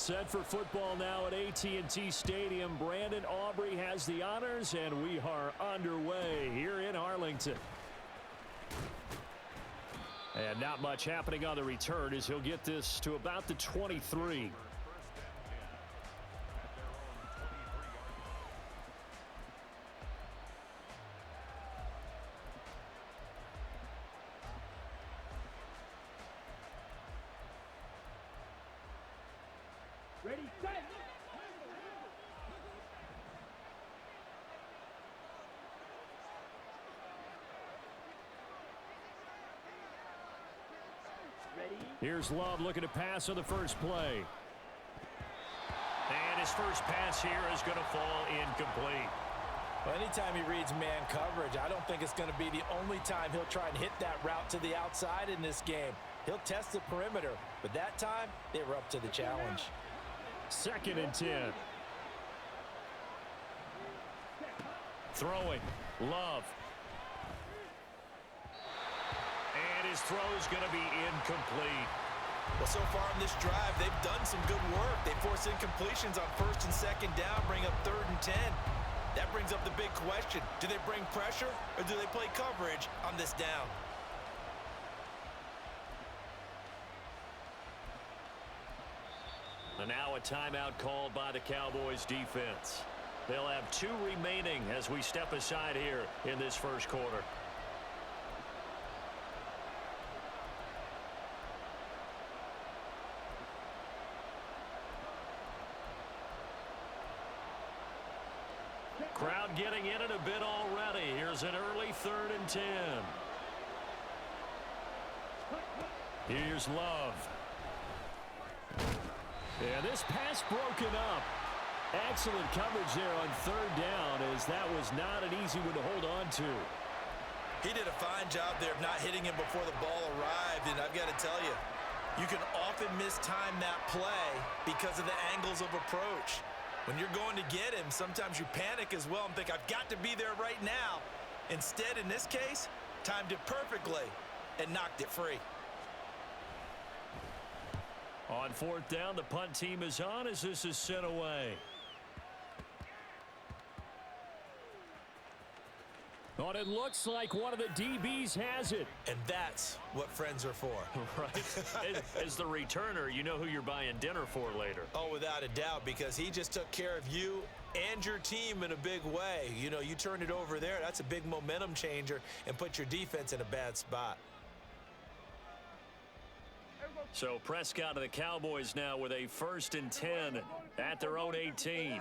Set for football now at AT&T Stadium. Brandon Aubrey has the honors, and we are underway here in Arlington. And not much happening on the return as he'll get this to about the 23. Ready, set! Here's Love looking to pass on the first play. And his first pass here is going to fall incomplete. Well, anytime he reads man coverage, I don't think it's going to be the only time he'll try and hit that route to the outside in this game. He'll test the perimeter, but that time they were up to the challenge. 2nd and 10. Throwing. Love. And his throw is going to be incomplete. Well, so far in this drive, they've done some good work. They force incompletions on 1st and 2nd down, bring up 3rd and 10. That brings up the big question. Do they bring pressure or do they play coverage on this down? And now a timeout called by the Cowboys defense. They'll have 2 remaining as we step aside here in this first quarter. Crowd getting in it a bit already. Here's an early 3rd and 10. Here's Love. Yeah, this pass broken up. Excellent coverage there on 3rd down, as that was not an easy one to hold on to. He did a fine job there of not hitting him before the ball arrived, and I've got to tell you, you can often mistime that play because of the angles of approach. When you're going to get him, sometimes you panic as well and think, I've got to be there right now. Instead, in this case, timed it perfectly and knocked it free. On 4th down, the punt team is on as this is sent away. Oh, and it looks like one of the DBs has it. And that's what friends are for. Right. As the returner, you know who you're buying dinner for later. Oh, without a doubt, because he just took care of you and your team in a big way. You know, you turn it over there, that's a big momentum changer and put your defense in a bad spot. So Prescott and the Cowboys now with a 1st and 10 at their own 18.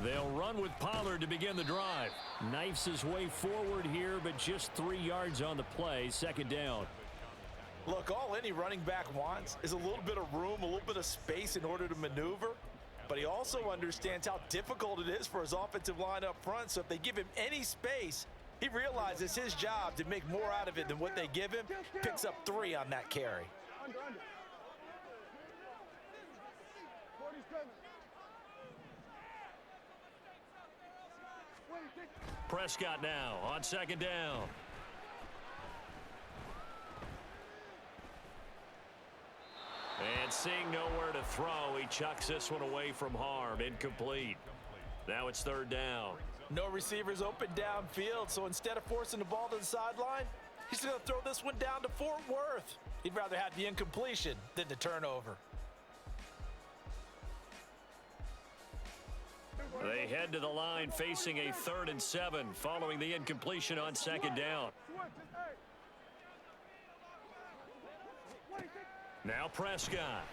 They'll run with Pollard to begin the drive. Knifes his way forward here, but just 3 yards on the play. 2nd down. Look, all any running back wants is a little bit of room, a little bit of space in order to maneuver. But he also understands how difficult it is for his offensive line up front. So if they give him any space, he realizes his job to make more out of it than what they give him. Picks up 3 on that carry. Prescott now on 2nd down. And seeing nowhere to throw, he chucks this one away from harm. Incomplete. Now it's 3rd down. No receivers open downfield, so instead of forcing the ball to the sideline, he's going to throw this one down to Fort Worth. He'd rather have the incompletion than the turnover. They head to the line facing a 3rd and 7 following the incompletion on 2nd down. Now Prescott.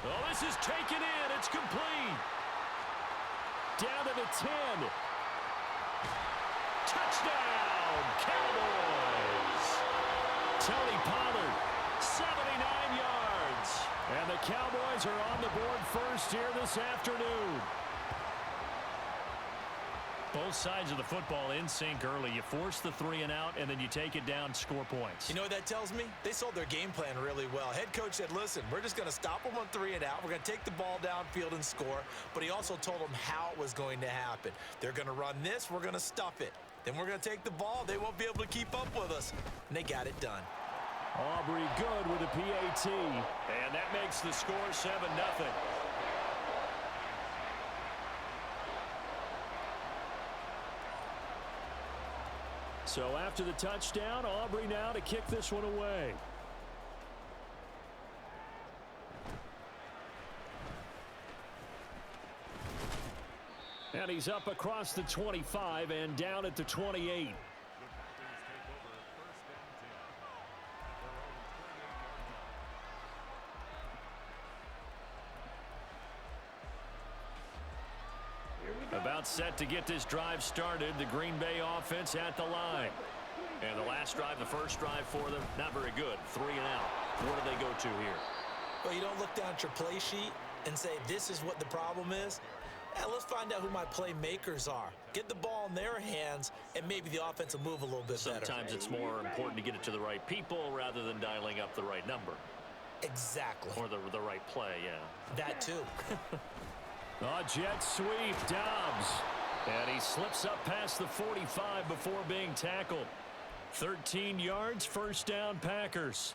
Oh, this is taken in. It's complete. Down to the 10. Touchdown, Cowboys. Tony Pollard, 79 yards. And the Cowboys are on the board first here this afternoon. Both sides of the football in sync early. You force the 3 and out, and then you take it down, score points. You know what that tells me? They sold their game plan really well. Head coach said, listen, we're just going to stop them on 3 and out. We're going to take the ball downfield and score. But he also told them how it was going to happen. They're going to run this. We're going to stuff it. Then we're going to take the ball. They won't be able to keep up with us. And they got it done. Aubrey good with a PAT. And that makes the score 7-0. So after the touchdown, Aubrey now to kick this one away. And he's up across the 25 and down at the 28. About set to get this drive started. The Green Bay offense at the line. And the last drive, the first drive for them, not very good. 3 and out. Where do they go to here? Well, you don't look down at your play sheet and say, this is what the problem is. Let's find out who my playmakers are. Get the ball in their hands, and maybe the offense will move a little bit better. Sometimes it's more important to get it to the right people rather than dialing up the right number. Exactly. Or the right play, yeah. That too. A jet sweep, Dobbs. And he slips up past the 45 before being tackled. 13 yards, first down, Packers.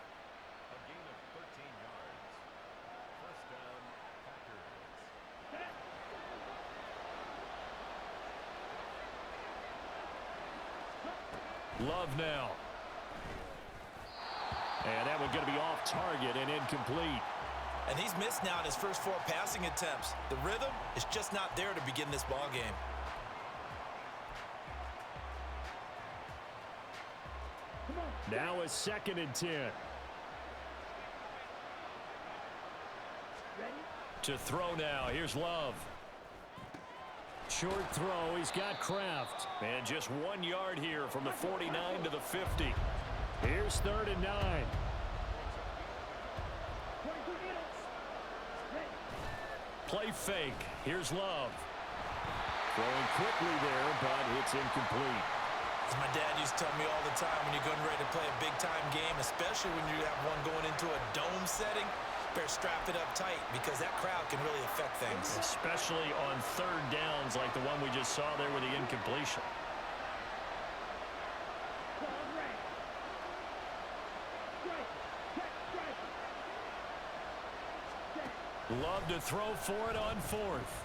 Love now. And that one going to be off target and incomplete. And he's missed now in his first 4 passing attempts. The rhythm is just not there to begin this ball game. Now a 2nd and 10. To throw now. Here's Love. Short throw. He's got Kraft. And just 1 yard here from the 49 to the 50. Here's 3rd and 9. Play fake. Here's Love. Throwing quickly there, but it's incomplete. As my dad used to tell me all the time, when you're getting ready to play a big-time game, especially when you have one going into a dome setting, better strap it up tight because that crowd can really affect things. Especially on 3rd downs like the one we just saw there with the incompletion. Love to throw for it on 4th.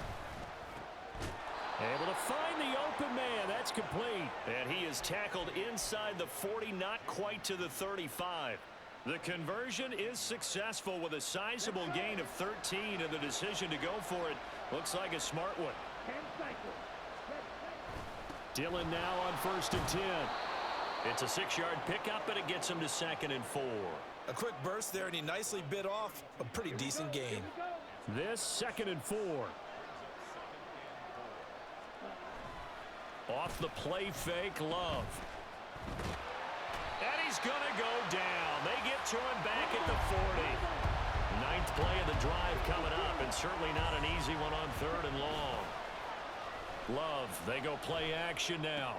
Able to find the open man. That's complete. And he is tackled inside the 40, not quite to the 35. The conversion is successful with a sizable gain of 13, and the decision to go for it looks like a smart one. Dillon now on 1st and 10. It's a 6-yard pickup, and it gets him to 2nd and 4. A quick burst there, and he nicely bit off a pretty decent gain. This 2nd and 4. Off the play fake, Love. And he's going to go down. They get to him back at the 40. 9th play of the drive coming up, and certainly not an easy one on 3rd and long. Love, they go play action now.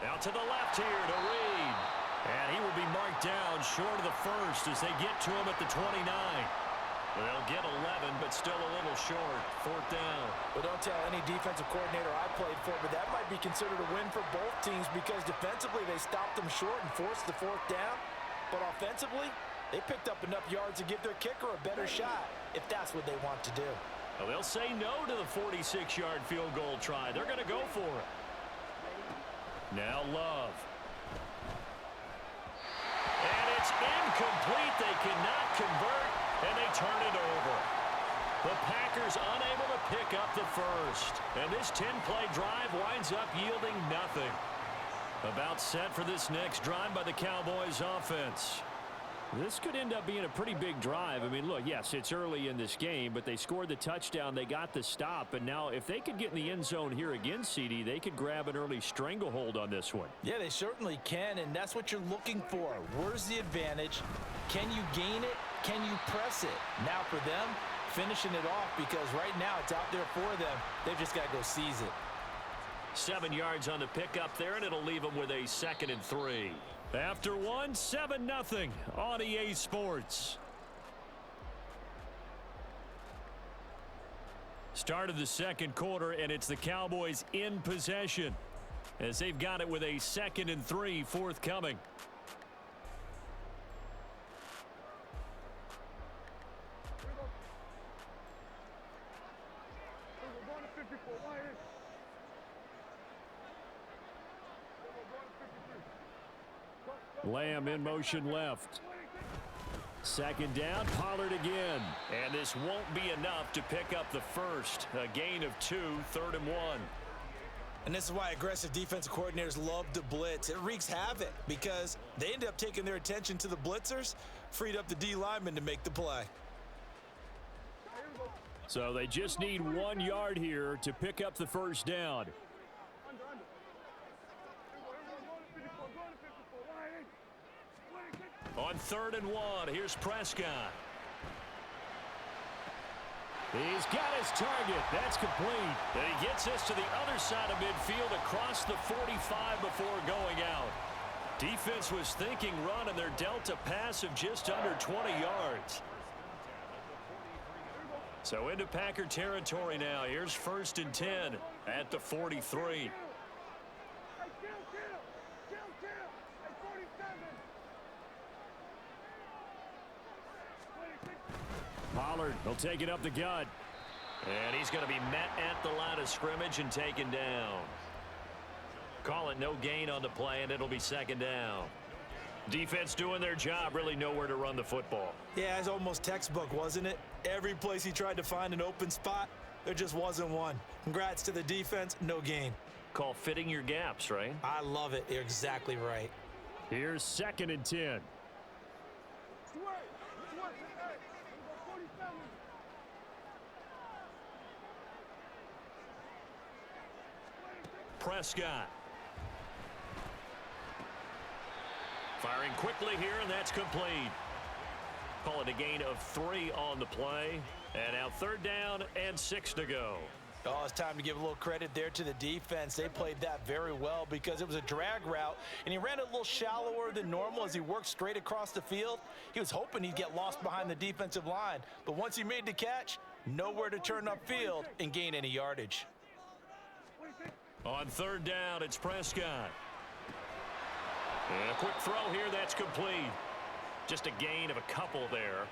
Out to the left here to Reed. And he will be marked down short of the 1st as they get to him at the 29. They'll get 11, but still a little short. 4th down. But don't tell any defensive coordinator I played for, but that might be considered a win for both teams because defensively they stopped them short and forced the 4th down. But offensively, they picked up enough yards to give their kicker a better shot if that's what they want to do. Well, they'll say no to the 46-yard field goal try. They're going to go for it. Now Love. And it's incomplete. They cannot convert, and they turn it over. The Packers unable to pick up the 1st. And this 10-play drive winds up yielding nothing. About set for this next drive by the Cowboys offense. This could end up being a pretty big drive. I mean, look, yes, it's early in this game, but they scored the touchdown. They got the stop. And now if they could get in the end zone here again, CD, they could grab an early stranglehold on this one. Yeah, they certainly can, and that's what you're looking for. Where's the advantage? Can you gain it? Can you press it? Now for them, finishing it off because right now it's out there for them. They've just got to go seize it. 7 yards on the pickup there, and it'll leave them with a 2nd and 3. After 1, 7-0 on EA Sports. Start of the 2nd quarter, and it's the Cowboys in possession as they've got it with a 2nd and 3 forthcoming. Lamb in motion left. Second down, Pollard again. And this won't be enough to pick up the first. A gain of 2, 3rd and 1. And this is why aggressive defensive coordinators love to blitz. It wreaks havoc because they end up taking their attention to the blitzers, freed up the D lineman to make the play. So they just need 1 yard here to pick up the first down. On 3rd and 1, here's Prescott. He's got his target. That's complete. And he gets this to the other side of midfield across the 45 before going out. Defense was thinking run, and they're dealt a pass of just under 20 yards. So into Packer territory now. Here's 1st and 10 at the 43. Pollard will take it up the gut. And he's going to be met at the line of scrimmage and taken down. Call it no gain on the play, and it'll be 2nd down. Defense doing their job, really nowhere to run the football. Yeah, it's almost textbook, wasn't it? Every place he tried to find an open spot, there just wasn't one. Congrats to the defense, no gain. Call fitting your gaps, right? I love it. You're exactly right. Here's 2nd and 10. Prescott. Firing quickly here, and that's complete. Call it a gain of 3 on the play. And now 3rd down and 6 to go. Oh, it's time to give a little credit there to the defense. They played that very well because it was a drag route, and he ran it a little shallower than normal as he worked straight across the field. He was hoping he'd get lost behind the defensive line, but once he made the catch, nowhere to turn upfield and gain any yardage. On 3rd down, it's Prescott. And a quick throw here, that's complete. Just a gain of a couple there.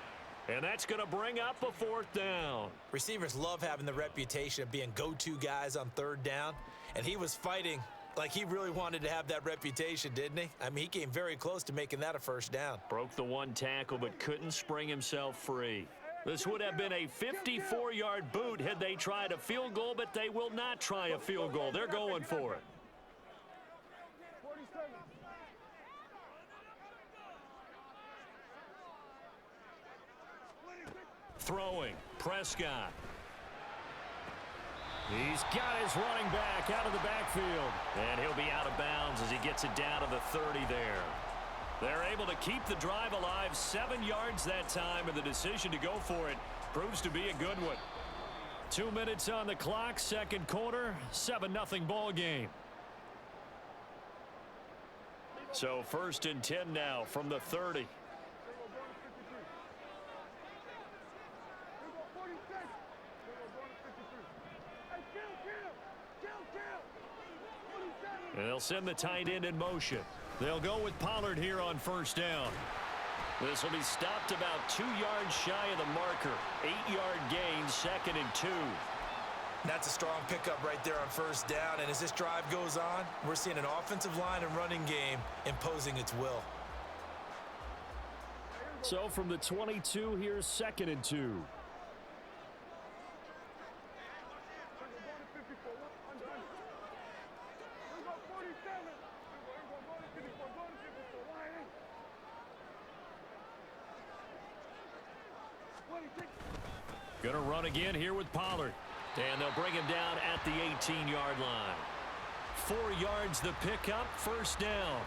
And that's going to bring up a 4th down. Receivers love having the reputation of being go-to guys on 3rd down, and he was fighting like he really wanted to have that reputation, didn't he? I mean, he came very close to making that a 1st down. Broke the 1 tackle, but couldn't spring himself free. This would have been a 54-yard boot had they tried a field goal, but they will not try a field goal. They're going for it. Throwing, Prescott. He's got his running back out of the backfield. And he'll be out of bounds as he gets it down to the 30 there. They're able to keep the drive alive, 7 yards that time, and the decision to go for it proves to be a good one. 2 minutes on the clock, 2nd quarter, 7-0 ball game. So 1st and 10 now from the 30. And they'll send the tight end in motion. They'll go with Pollard here on 1st down. This will be stopped about 2 yards shy of the marker. 8-yard gain, 2nd and 2. That's a strong pickup right there on 1st down. And as this drive goes on, we're seeing an offensive line and running game imposing its will. So from the 22, here's 2nd and 2. Going to run again here with Pollard. And they'll bring him down at the 18-yard line. 4 yards the pickup, 1st down.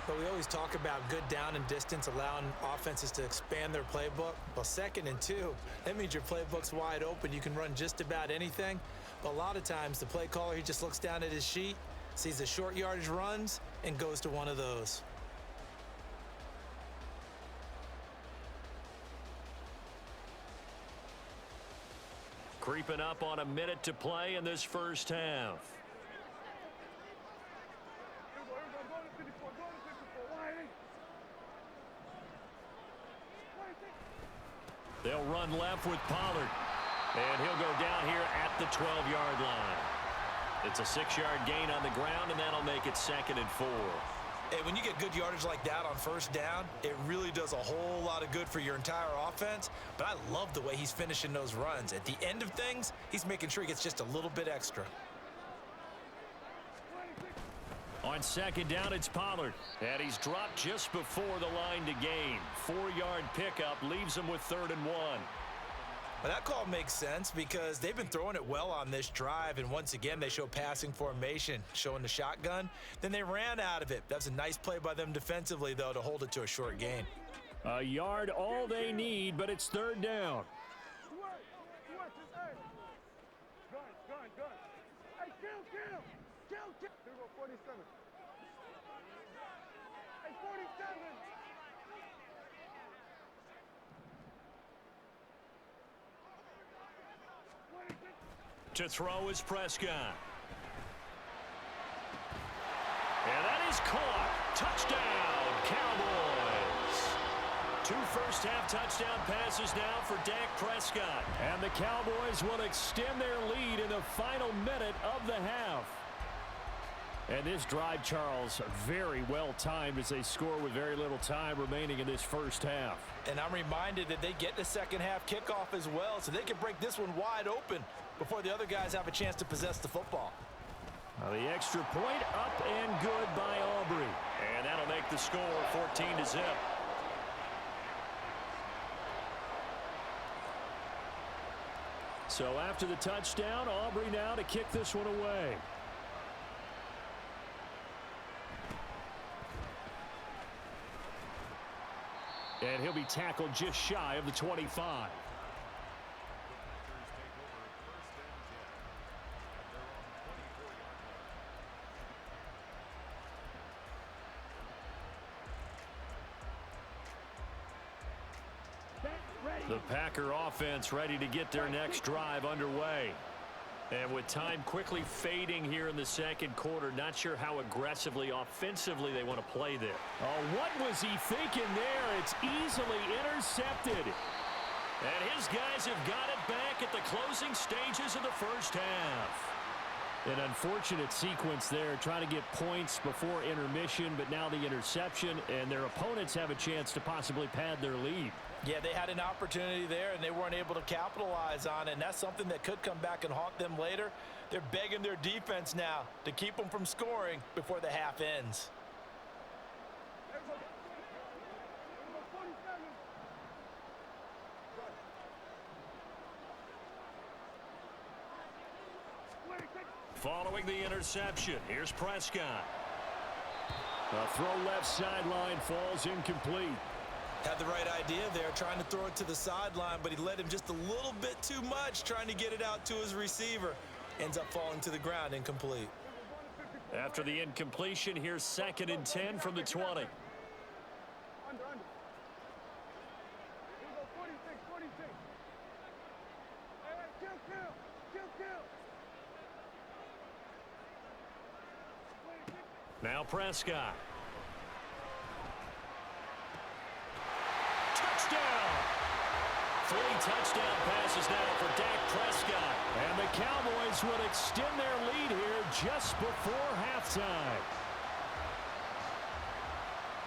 But we always talk about good down and distance, allowing offenses to expand their playbook. Well, 2nd and 2, that means your playbook's wide open. You can run just about anything. But a lot of times, the play caller, he just looks down at his sheet, sees the short yardage runs, and goes to one of those. Creeping up on a minute to play in this 1st half. They'll run left with Pollard. And he'll go down here at the 12-yard line. It's a 6-yard gain on the ground, and that'll make it 2nd and 4. And when you get good yardage like that on first down, it really does a whole lot of good for your entire offense. But I love the way he's finishing those runs. At the end of things, he's making sure he gets just a little bit extra. On second down, it's Pollard. And he's dropped just before the line to gain. 4-yard pickup leaves him with 3rd and 1. Well, that call makes sense because they've been throwing it well on this drive, and once again, they show passing formation, showing the shotgun. Then they ran out of it. That's a nice play by them defensively, though, to hold it to a short gain. A yard, all they need, but it's 3rd down. Hey, kill. 47. Hey, 47. To throw is Prescott. And that is caught. Touchdown, Cowboys. 2 first-half touchdown passes now for Dak Prescott. And the Cowboys will extend their lead in the final minute of the half. And this drive, Charles, very well timed as they score with very little time remaining in this first half. And I'm reminded that they get the second half kickoff as well, so they can break this one wide open before the other guys have a chance to possess the football. The extra point up and good by Aubrey. And that'll make the score 14-0. So after the touchdown, Aubrey now to kick this one away. And he'll be tackled just shy of the 25. The Packer offense ready to get their next drive underway. And with time quickly fading here in the second quarter, not sure how aggressively, offensively they want to play there. Oh, what was he thinking there? It's easily intercepted. And his guys have got it back at the closing stages of the first half. An unfortunate sequence there, trying to get points before intermission, but now the interception, and their opponents have a chance to possibly pad their lead. Yeah, they had an opportunity there, and they weren't able to capitalize on it, and that's something that could come back and haunt them later. They're begging their defense now to keep them from scoring before the half ends. Following the interception, here's Prescott. A throw left sideline falls incomplete. Had the right idea there, trying to throw it to the sideline, but he led him just a little bit too much, trying to get it out to his receiver. Ends up falling to the ground, incomplete. After the incompletion, here's 2nd and 10 from the 20. Under. Here we go, 46. Hey, kill. Now Prescott. Touchdown! 3 touchdown passes now for Dak Prescott. And the Cowboys will extend their lead here just before halftime.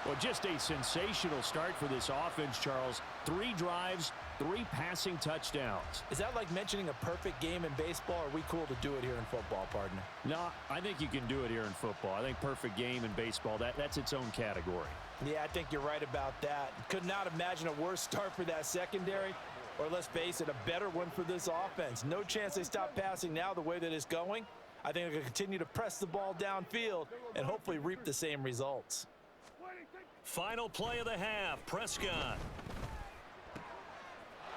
Well, just a sensational start for this offense, Charles. 3 drives, 3 passing touchdowns. Is that like mentioning a perfect game in baseball, or are we cool to do it here in football, partner? No, I think you can do it here in football. I think perfect game in baseball, that's its own category. Yeah, I think you're right about that. Could not imagine a worse start for that secondary, or let's face it, a better one for this offense. No chance they stop passing now the way that it's going. I think they're going to continue to press the ball downfield and hopefully reap the same results. Final play of the half, Prescott.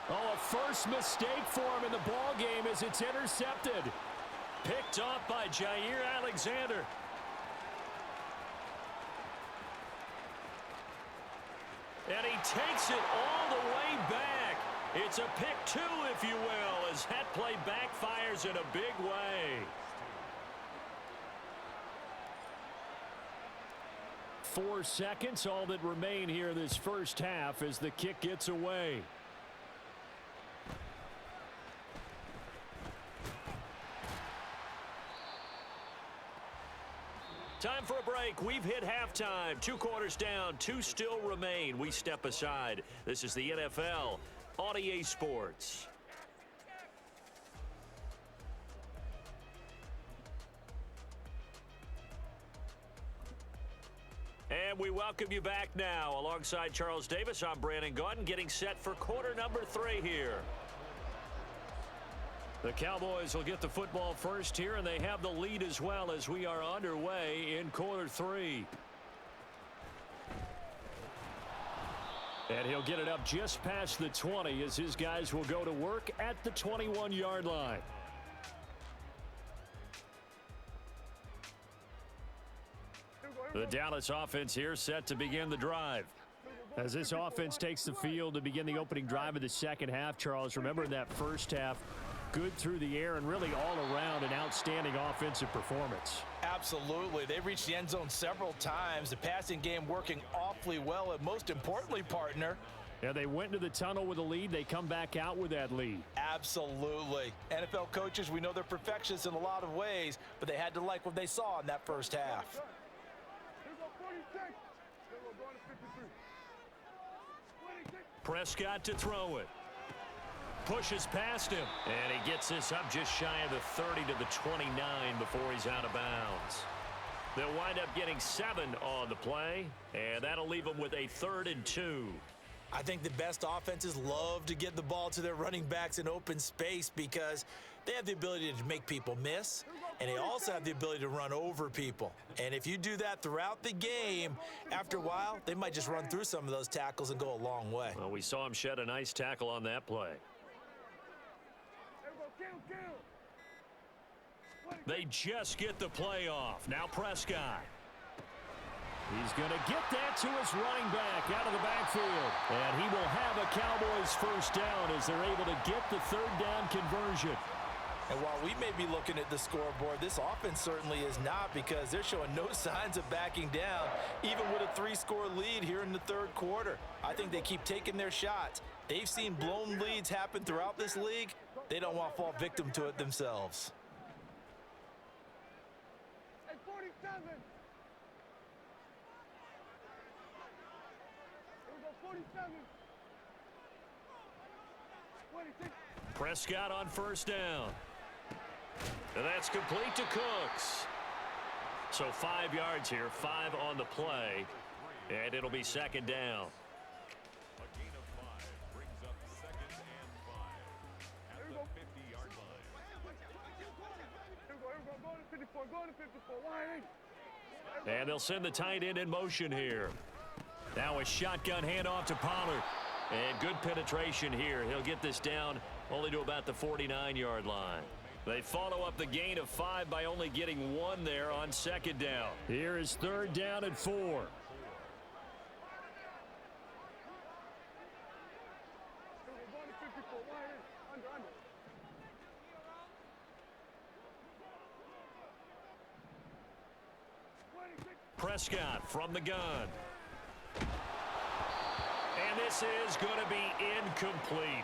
Oh, a first mistake for him in the ball game as it's intercepted. Picked off by Jair Alexander. And he takes it all the way back. It's a pick 2, if you will, as that play backfires in a big way. 4 seconds, all that remain here this first half as the kick gets away. Time for a break. We've hit halftime. 2 quarters down. 2 still remain. We step aside. This is the NFL on EA Sports. And we welcome you back now. Alongside Charles Davis, I'm Brandon Gaudin, getting set for quarter number 3 here. The Cowboys will get the football first here, and they have the lead as well as we are underway in quarter 3. And he'll get it up just past the 20 as his guys will go to work at the 21-yard line. The Dallas offense here set to begin the drive. As this offense takes the field to begin the opening drive of the second half, Charles, remember in that first half, good through the air and really all around an outstanding offensive performance. Absolutely. They reached the end zone several times. The passing game working awfully well, and most importantly, partner, yeah, they went into the tunnel with a lead. They come back out with that lead. Absolutely. NFL coaches, we know they're perfectionists in a lot of ways, but they had to like what they saw in that first half. Prescott to throw it. Pushes past him. And he gets this up just shy of the 30 to the 29 before he's out of bounds. They'll wind up getting 7 on the play, and that'll leave them with a 3rd and 2. I think the best offenses love to get the ball to their running backs in open space because they have the ability to make people miss, and they also have the ability to run over people. And if you do that throughout the game, after a while, they might just run through some of those tackles and go a long way. Well, we saw him shed a nice tackle on that play. They just get the play off. Now Prescott. He's going to get that to his running back out of the backfield. And he will have a Cowboys first down as they're able to get the 3rd down conversion. And while we may be looking at the scoreboard, this offense certainly is not, because they're showing no signs of backing down, even with a 3-score lead here in the 3rd quarter. I think they keep taking their shots. They've seen blown leads happen throughout this league. They don't want to fall victim to it themselves. Prescott on first down. And that's complete to Cooks. So 5 yards here, 5 on the play, and it'll be 2nd down. A gain of 5 brings up 2nd and 5 at the 50-yard line. Go to 54, go to 54, wide. And they'll send the tight end in motion here. Now a shotgun handoff to Pollard. And good penetration here. He'll get this down only to about the 49-yard line. They follow up the gain of 5 by only getting 1 there on 2nd down. Here is 3rd down and 4. Prescott from the gun. And this is going to be incomplete.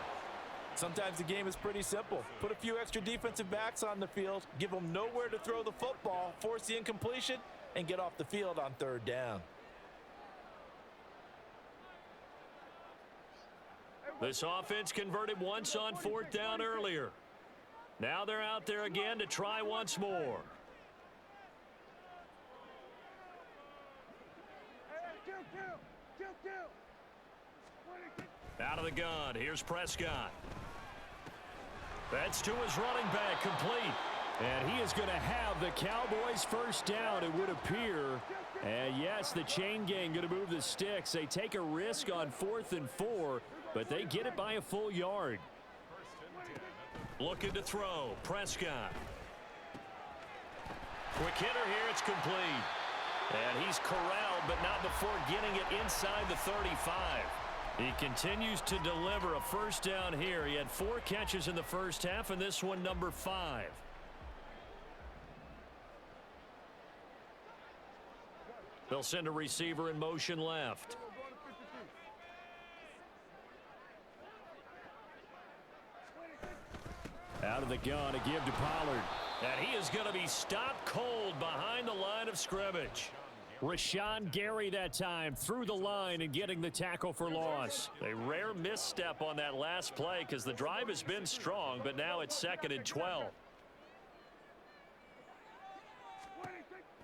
Sometimes the game is pretty simple. Put a few extra defensive backs on the field, give them nowhere to throw the football, force the incompletion, and get off the field on 3rd down. This offense converted once on 4th down earlier. Now they're out there again to try once more. Out of the gun, here's Prescott. That's to his running back, complete. And he is going to have the Cowboys first down, it would appear. And yes, the chain gang going to move the sticks. They take a risk on 4th and 4, but they get it by a full yard. Looking to throw, Prescott. Quick hitter here, it's complete. And he's corralled, but not before getting it inside the 35. He continues to deliver a first down here. He had 4 catches in the first half, and this one number 5. They'll send a receiver in motion left. Out of the gun, a give to Pollard. And he is going to be stopped cold behind the line of scrimmage. Rashawn Gary that time through the line and getting the tackle for loss. A rare misstep on that last play because the drive has been strong, but now it's 2nd and 12.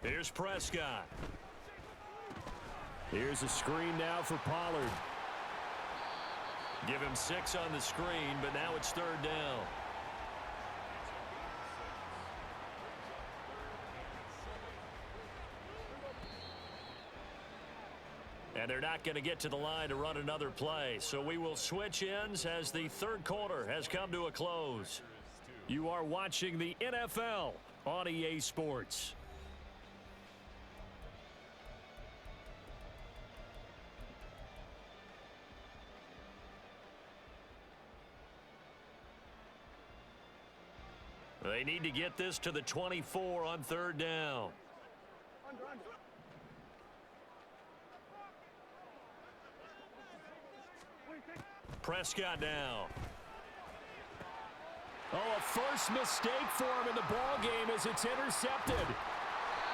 Here's Prescott. Here's a screen now for Pollard. Give him 6 on the screen, but now it's 3rd down. And they're not going to get to the line to run another play. So we will switch ends as the 3rd quarter has come to a close. You are watching the NFL on EA Sports. They need to get this to the 24 on 3rd down. Prescott now. Oh, a first mistake for him in the ball game as it's intercepted.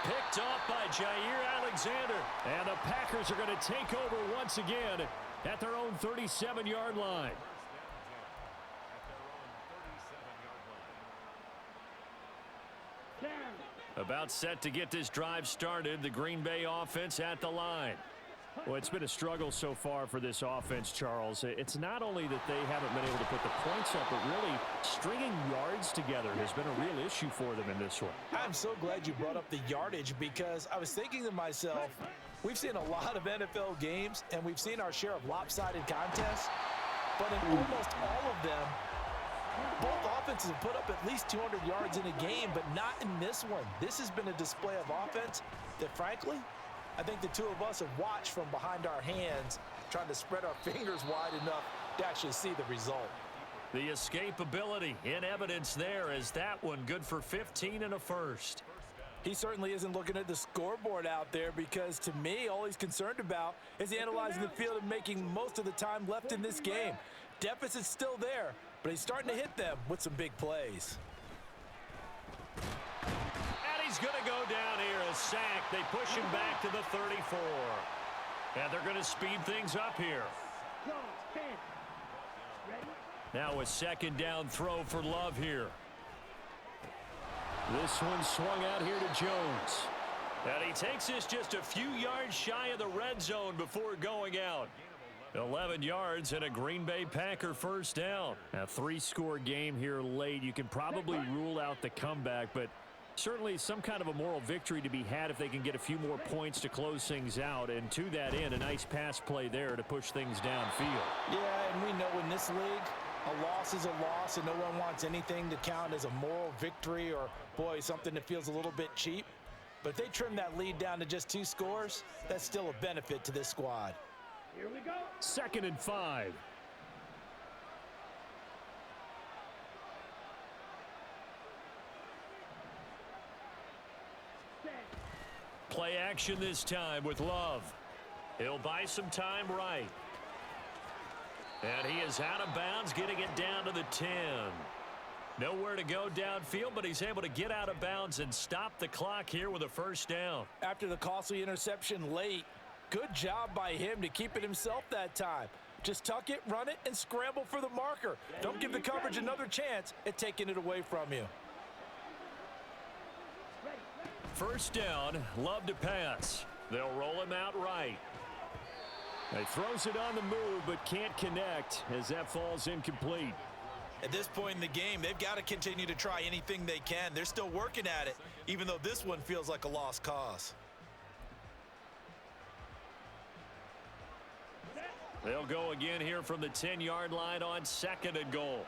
Picked off by Jair Alexander. And the Packers are going to take over once again at their own 37-yard line. About set to get this drive started. The Green Bay offense at the line. Well, it's been a struggle so far for this offense, Charles. It's not only that they haven't been able to put the points up, but really stringing yards together has been a real issue for them in this one. I'm so glad you brought up the yardage because I was thinking to myself, we've seen a lot of NFL games and we've seen our share of lopsided contests, but in almost all of them, both offenses have put up at least 200 yards in a game, but not in this one. This has been a display of offense that, frankly, I think the two of us have watched from behind our hands, trying to spread our fingers wide enough to actually see the result. The escapability in evidence there as that one good for 15 and a first. He certainly isn't looking at the scoreboard out there because, to me, all he's concerned about is analyzing the field and making most of the time left in this game. Deficit's still there, but he's starting to hit them with some big plays. And he's going to go down here, a sack. They push him back to the 34. And they're going to speed things up here. Now a 2nd down throw for Love here. This one swung out here to Jones. And he takes this just a few yards shy of the red zone before going out. 11 yards and a Green Bay Packer first down. A 3-score game here late. You can probably rule out the comeback, but certainly some kind of a moral victory to be had if they can get a few more points to close things out. And to that end, a nice pass play there to push things downfield. Yeah, and we know in this league, a loss is a loss, and no one wants anything to count as a moral victory or, boy, something that feels a little bit cheap. But if they trim that lead down to just 2 scores, that's still a benefit to this squad. Here we go. 2nd and 5. Play action this time with Love. He'll buy some time right. And he is out of bounds, getting it down to the 10. Nowhere to go downfield, but he's able to get out of bounds and stop the clock here with a first down. After the costly interception late, good job by him to keep it himself that time. Just tuck it, run it, and scramble for the marker. Don't give the coverage another chance at taking it away from you. First down, Love to pass. They'll roll him out right. He throws it on the move, but can't connect as that falls incomplete. At this point in the game, they've got to continue to try anything they can. They're still working at it, even though this one feels like a lost cause. They'll go again here from the 10-yard line on 2nd and goal.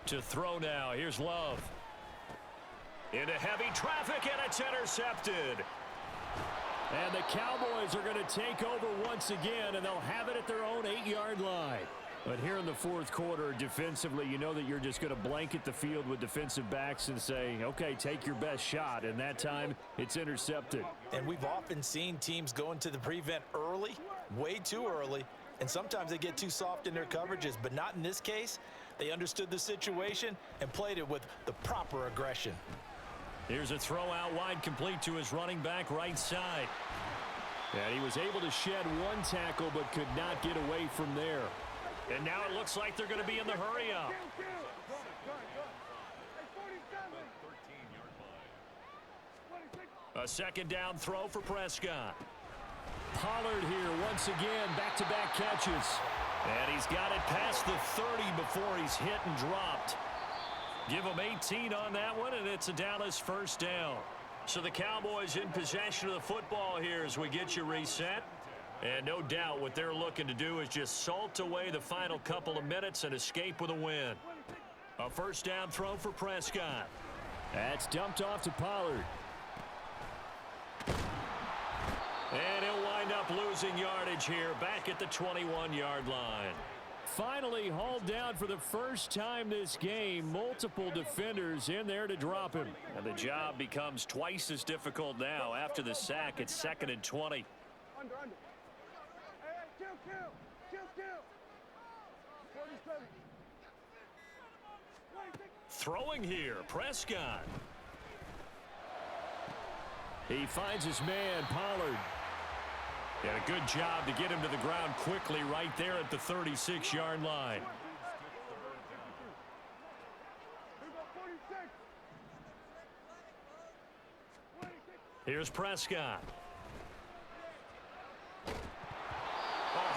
To throw now, here's Love. Into heavy traffic, and it's intercepted. And the Cowboys are going to take over once again, and they'll have it at their own 8-yard line. But here in the 4th quarter, defensively, you know that you're just going to blanket the field with defensive backs and say, okay, take your best shot. And that time, it's intercepted. And we've often seen teams go into the prevent early, way too early, and sometimes they get too soft in their coverages, but not in this case. They understood the situation and played it with the proper aggression. Here's a throw out wide, complete to his running back right side. And he was able to shed one tackle but could not get away from there. And now it looks like they're going to be in the hurry-up. A second down throw for Prescott. Pollard here once again, back-to-back catches. And he's got it past the 30 before he's hit and dropped. Give him 18 on that one, and it's a Dallas first down. So the Cowboys in possession of the football here as we get you reset. And no doubt what they're looking to do is just salt away the final couple of minutes and escape with a win. A first down throw for Prescott. That's dumped off to Pollard. And he'll wind up losing yardage here back at the 21-yard line. Finally hauled down for the first time this game. Multiple defenders in there to drop him. And the job becomes twice as difficult now after the sack. It's 2nd and 20. Under. Hey, kill. 47. Throwing here, Prescott. He finds his man, Pollard. And a good job to get him to the ground quickly right there at the 36-yard line. Here's Prescott. A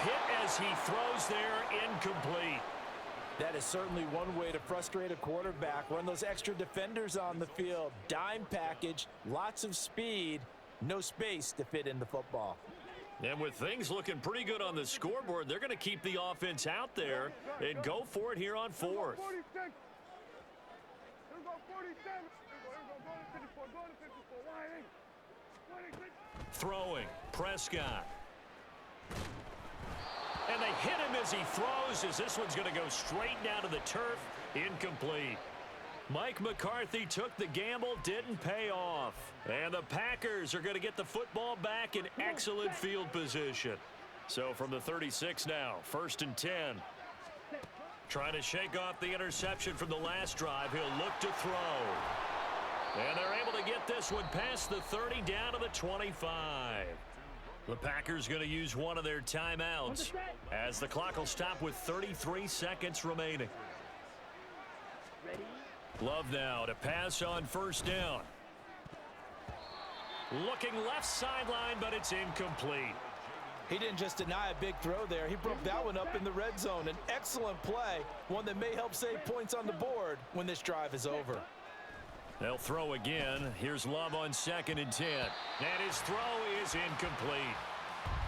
hit as he throws there, incomplete. That is certainly one way to frustrate a quarterback. Run those extra defenders on the field. Dime package, lots of speed, no space to fit in the football. And with things looking pretty good on the scoreboard, they're going to keep the offense out there and go for it here on 4th. 46. Here we go, 47. Here we go, go to 54. Wide 26. Throwing, Prescott. And they hit him as he throws, as this one's going to go straight down to the turf. Incomplete. Mike McCarthy took the gamble, didn't pay off. And the Packers are going to get the football back in excellent field position. So from the 36 now, 1st and 10. Trying to shake off the interception from the last drive. He'll look to throw. And they're able to get this one past the 30 down to the 25. The Packers going to use one of their timeouts as the clock will stop with 33 seconds remaining. Love now to pass on 1st down. Looking left sideline, but it's incomplete. He didn't just deny a big throw there. He broke that one up in the red zone. An excellent play, one that may help save points on the board when this drive is over. They'll throw again. Here's Love on 2nd and 10. And his throw is incomplete.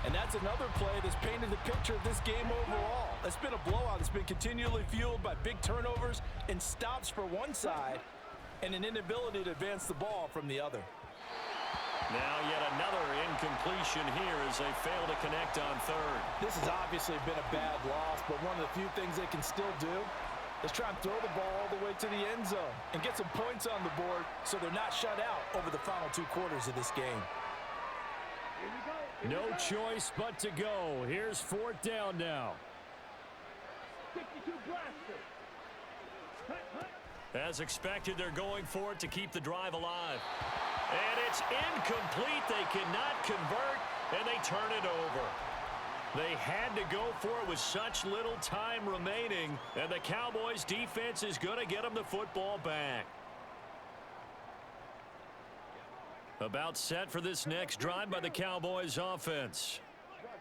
And that's another play that's painted the picture of this game overall. It's been a blowout. It's been continually fueled by big turnovers and stops for one side and an inability to advance the ball from the other. Now yet another incompletion here as they fail to connect on 3rd. This has obviously been a bad loss, but one of the few things they can still do is try and throw the ball all the way to the end zone and get some points on the board so they're not shut out over the final 2 quarters of this game. No choice but to go. Here's 4th down now. As expected, they're going for it to keep the drive alive. And it's incomplete. They cannot convert, and they turn it over. They had to go for it with such little time remaining, and the Cowboys' defense is going to get them the football back. About set for this next drive by the Cowboys offense.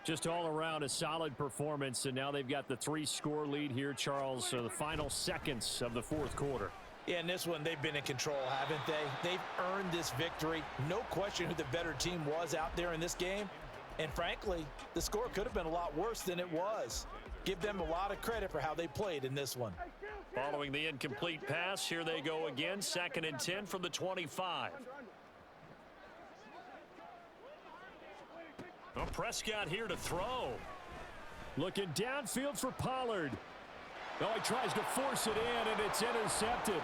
Just all around a solid performance, and now they've got the 3-score lead here, Charles, so the final seconds of the 4th quarter. Yeah, in this one, they've been in control, haven't they? They've earned this victory. No question who the better team was out there in this game. And frankly, the score could have been a lot worse than it was. Give them a lot of credit for how they played in this one. Following the incomplete pass, here they go again, 2nd and 10 from the 25. Well, Prescott here to throw. Looking downfield for Pollard. Oh, he tries to force it in, and it's intercepted.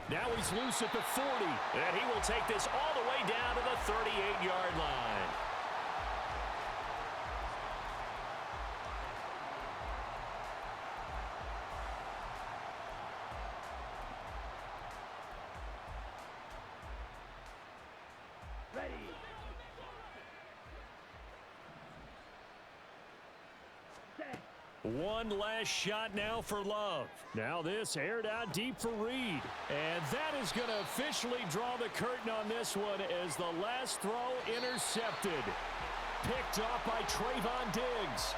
Now he's loose at the 40, and he will take this all the way down to the 38-yard line. One last shot now for Love. Now this aired out deep for Reed. And that is going to officially draw the curtain on this one as the last throw intercepted. Picked off by Trayvon Diggs.